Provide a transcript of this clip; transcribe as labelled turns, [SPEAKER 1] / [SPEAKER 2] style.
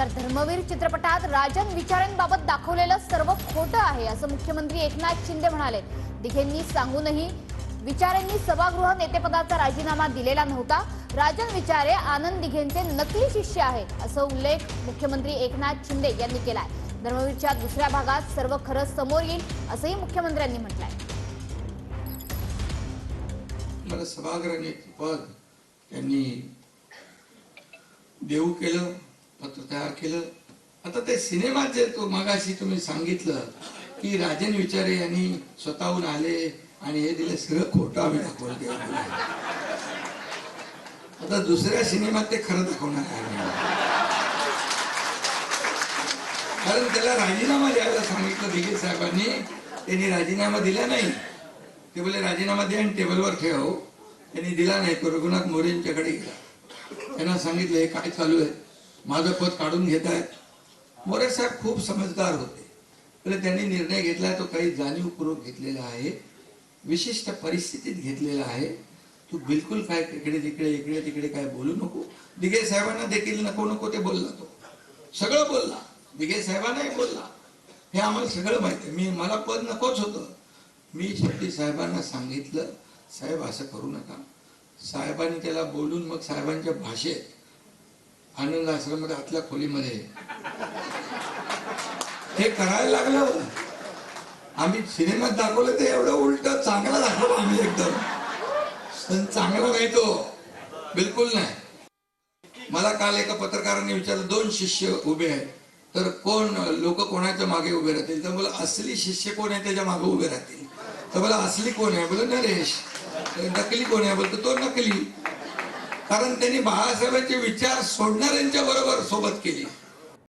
[SPEAKER 1] तर धर्मवीर चित्रपटात राजन विचारेंबाबत दाखवलेलं सर्व खोटं आहे असं मुख्यमंत्री एकनाथ शिंदे म्हणाले। दिघेंनी सांगूनही विचारेंनी सभागृह नेतेपदाचा राजीनामा दिलेला नव्हता। राजन विचारे आनंद दिघेंचे नकली शिष्य आहेत असा उल्लेख मुख्यमंत्री एकनाथ शिंदे यांनी केलाय। धर्मवीरच्या दुसऱ्या भागात सर्व खरं समोर येईल असंही मुख्यमंत्र्यांनी म्हटलंय।
[SPEAKER 2] मला सभागृह नेतेपद त्यांनी देऊ केलं, पत्र तयार केलं। आता ते सिनेमात जे तो मगाशी तुम्ही सांगितलं की राजन विचारे यांनी स्वतःहून आले आणि हे दिले, सगळं खोटं आम्ही दाखवलं। आता दुसऱ्या सिनेमात ते खरं दाखवणार आहे, कारण त्याला राजीनामा द्यायला सांगितलं दिघे साहेबांनी, त्यांनी राजीनामा दिला नाही। ते बोले राजीनामा दे आणि टेबलवर ठेव, त्यांनी दिला नाही। तो रघुनाथ मोरेंच्याकडे गेला, त्यांना सांगितलं हे काय चालू आहे, माझं पद काढून घेत आहेत। मोरे साहेब खूप समजदार होते, तर त्यांनी निर्णय घेतला, तो काही जाणीवपूर्वक घेतलेला आहे, विशिष्ट परिस्थितीत घेतलेला आहे। तू बिलकुल काय इकडे तिकडे काय बोलू नको। दिघे साहेबांना देखील नको नको ते बोलला, तो सगळं बोलला, दिघे साहेबांनाही बोलला, हे आम्हाला सगळं माहिती आहे। मला पद नकोच होतं, मी शेट्टी साहेबांना सांगितलं साहेब असं करू नका। साहेबांनी त्याला बोलून मग साहेबांच्या भाषेत आनंद आश्रमात आतल्या खोलीमध्ये हे करायला लागलं। आम्ही सिनेमात दाखवलं ते एवढं उलट चांगला दाखवलं आम्ही एकदम, पण चांगला नाही तो, बिलकुल नाही। मला काल एका पत्रकाराने विचारलं, 2 शिष्य उभे आहेत तर कोण लोक कोणाच्या मागे उभे राहतील? तर मला असली शिष्य कोण आहे त्याच्या मागे उभे राहतील। तर मला असली कोण आहे? बोल नरेश। नकली कोण आहे? बोलतो तो नकली, कारण त्यांनी बाळासाहेबांचे विचार सोडणाऱ्यांच्या बरोबर सोबत केली।